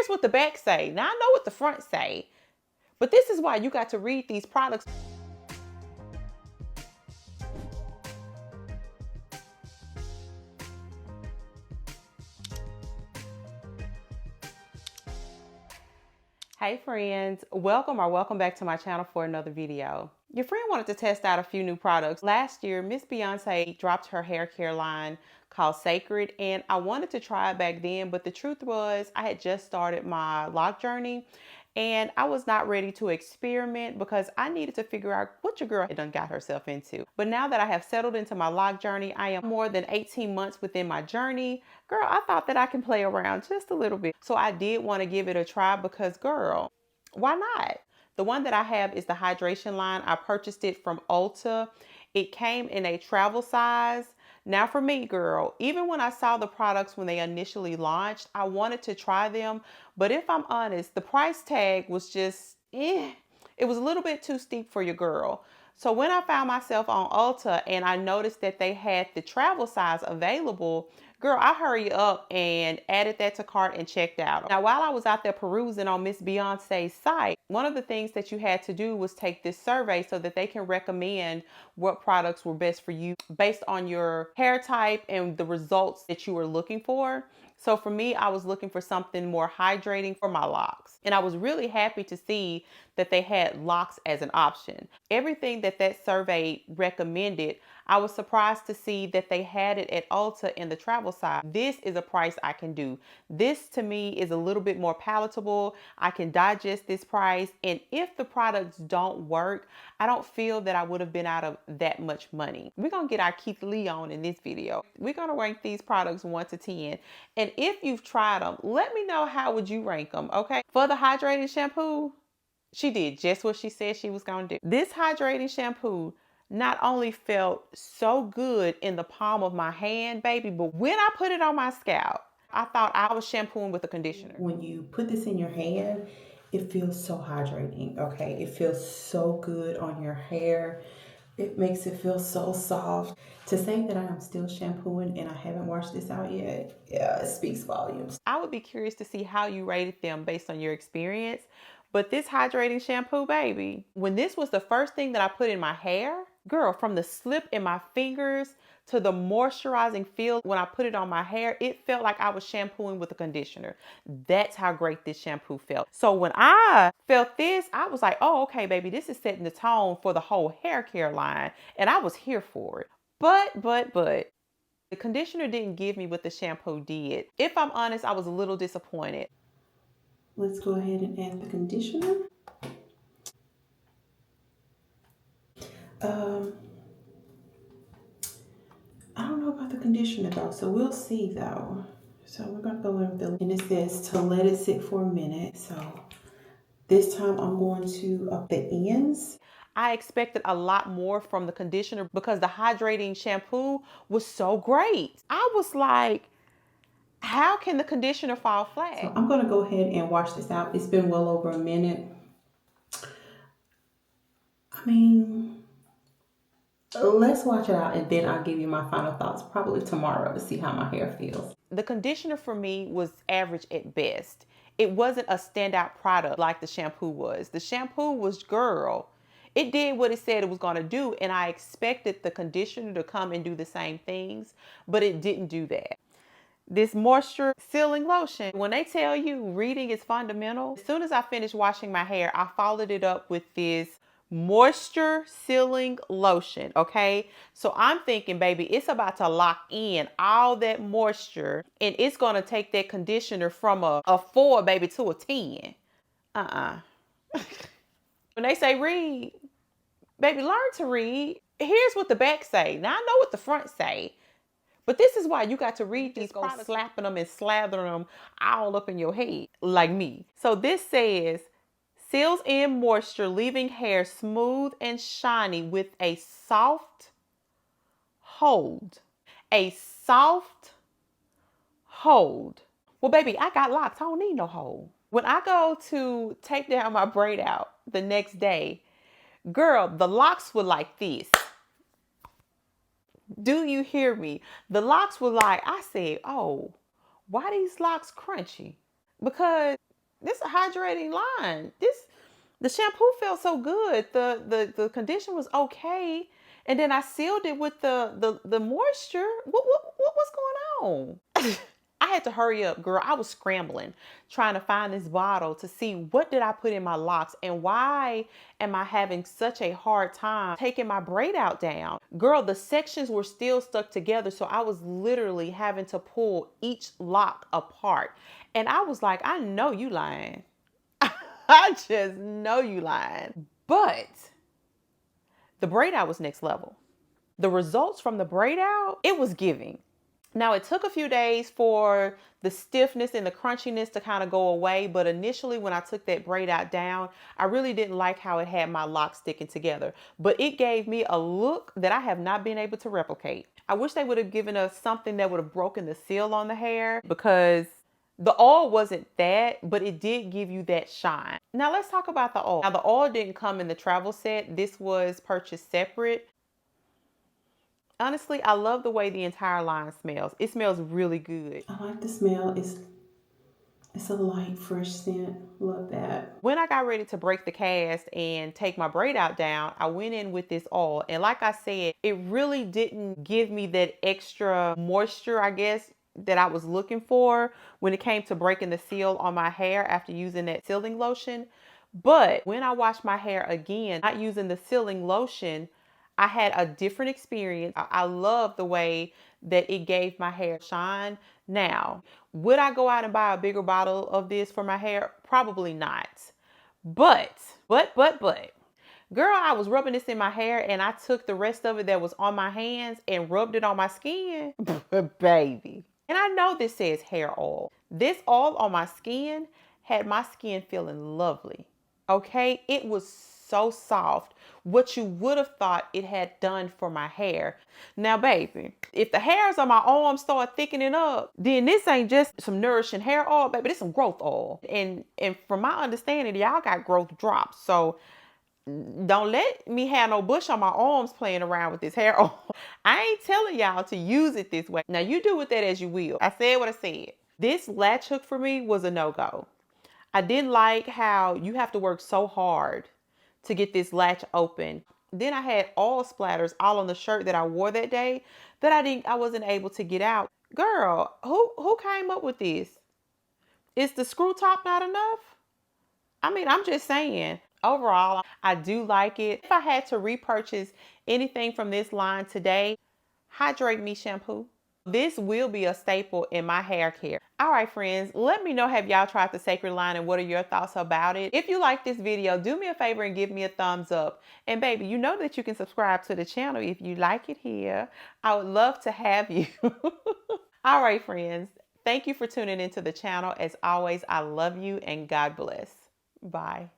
Here's what the back say. Now I know what the front say, but this is why you got to read these products. Hey friends, welcome back to my channel for another video. Your friend wanted to test out a few new products. Last year, Miss Beyonce dropped her hair care line called Cecred, and I wanted to try it back then, but the truth was I had just started my lock journey and I was not ready to experiment because I needed to figure out what your girl had done got herself into. But now that I have settled into my lock journey, I am more than 18 months within my journey. Girl, I thought that I can play around just a little bit. So I did want to give it a try because girl, why not? The one that I have is the hydration line. I purchased it from Ulta. It came in a travel size. Now for me, girl, even when I saw the products when they initially launched, I wanted to try them. But if I'm honest, the price tag was just, it was a little bit too steep for your girl. So when I found myself on Ulta and I noticed that they had the travel size available, girl, I hurried up and added that to cart and checked out. Now, while I was out there perusing on Miss Beyonce's site, one of the things that you had to do was take this survey so that they can recommend what products were best for you based on your hair type and the results that you were looking for. So for me, I was looking for something more hydrating for my locks. And I was really happy to see that they had locks as an option. Everything that survey recommended, I was surprised to see that they had it at Ulta in the travel side. This is a price I can do. This to me is a little bit more palatable. I can digest this price. And if the products don't work, I don't feel that I would have been out of that much money. We're going to get our Keith Lee on in this video. We're going to rank these products 1 to 10. And if you've tried them, let me know how would you rank them, okay? For the hydrating shampoo, she did just what she said she was going to do. This hydrating shampoo not only felt so good in the palm of my hand, baby, but when I put it on my scalp, I thought I was shampooing with a conditioner. When you put this in your hand, it feels so hydrating, okay? It feels so good on your hair. It makes it feel so soft. To say that I am still shampooing and I haven't washed this out yet, yeah, it speaks volumes. I would be curious to see how you rated them based on your experience. But this hydrating shampoo, baby, when this was the first thing that I put in my hair, girl, from the slip in my fingers to the moisturizing feel when I put it on my hair, it felt like I was shampooing with a conditioner. That's how great this shampoo felt. So when I felt this, I was like, oh, okay, baby, this is setting the tone for the whole hair care line. And I was here for it. But, the conditioner didn't give me what the shampoo did. If I'm honest, I was a little disappointed. Let's go ahead and add the conditioner. I don't know about the conditioner though, so we'll see though. So we're gonna go in with the, and it says to let it sit for a minute. So this time I'm going to up the ends. I expected a lot more from the conditioner because the hydrating shampoo was so great. I was like, how can the conditioner fall flat? So I'm gonna go ahead and wash this out. It's been well over a minute. I mean, let's wash it out and then I'll give you my final thoughts probably tomorrow to see how my hair feels. The conditioner for me was average at best. It wasn't a standout product like the shampoo was. The shampoo was, girl, it did what it said it was going to do, and I expected the conditioner to come and do the same things, but it didn't do that. This moisture sealing lotion, when they tell you reading is fundamental, as soon as I finished washing my hair, I followed it up with this moisture sealing lotion, okay? So I'm thinking, baby, it's about to lock in all that moisture and it's going to take that conditioner from a 4, baby, to a 10. When they say read, baby, learn to read. Here's what the back say. Now I know what the front say. But this is why you got to read these products, slapping them and slathering them all up in your head, like me. So this says, seals in moisture, leaving hair smooth and shiny with a soft hold. A soft hold. Well, baby, I got locks. I don't need no hold. When I go to take down my braid out the next day, girl, the locks were like this. Do you hear me? The locks were like, I said, oh, why these locks crunchy? Because this is a hydrating line. The shampoo felt so good. The conditioner was okay. And then I sealed it with the moisture. What's going on? I had to hurry up, girl. I was scrambling trying to find this bottle to see what did I put in my locks and why am I having such a hard time taking my braid out down. Girl, the sections were still stuck together, so I was literally having to pull each lock apart. And I was like, I know you lying. I just know you lying. But the braid out was next level. The results from the braid out, it was giving. Now, it took a few days for the stiffness and the crunchiness to kind of go away, but initially when I took that braid out down, I really didn't like how it had my locks sticking together, but it gave me a look that I have not been able to replicate. I wish they would have given us something that would have broken the seal on the hair, because the oil wasn't that, but it did give you that shine. Now let's talk about the oil. Now the oil didn't come in the travel set. This was purchased separate. Honestly, I love the way the entire line smells. It smells really good. I like the smell. It's a light, fresh scent. Love that. When I got ready to break the cast and take my braid out down, I went in with this oil. And like I said, it really didn't give me that extra moisture, I guess, that I was looking for when it came to breaking the seal on my hair after using that sealing lotion. But when I washed my hair again, not using the sealing lotion, I had a different experience. I love the way that it gave my hair shine. Now, would I go out and buy a bigger bottle of this for my hair? Probably not. But, girl, I was rubbing this in my hair and I took the rest of it that was on my hands and rubbed it on my skin. Baby. And I know this says hair oil. This oil on my skin had my skin feeling lovely. Okay, it was so soft. What you would have thought it had done for my hair. Now, baby, if the hairs on my arms start thickening up, then this ain't just some nourishing hair oil, baby. This some growth oil. And from my understanding, y'all got growth drops. So don't let me have no bush on my arms playing around with this hair oil. I ain't telling y'all to use it this way. Now, you do with that as you will. I said what I said. This latch hook for me was a no-go. I didn't like how you have to work so hard to get this latch open. Then I had oil splatters all on the shirt that I wore that day that I wasn't able to get out. Girl, who came up with this? Is the screw top not enough? I mean, I'm just saying. Overall, I do like it. If I had to repurchase anything from this line today, Hydrate Me shampoo. This will be a staple in my hair care. All right, friends, let me know, have y'all tried the Cecred line and what are your thoughts about it? If you like this video, do me a favor and give me a thumbs up. And baby, you know that you can subscribe to the channel if you like it here. I would love to have you. All right, friends, thank you for tuning into the channel. As always, I love you and God bless. Bye.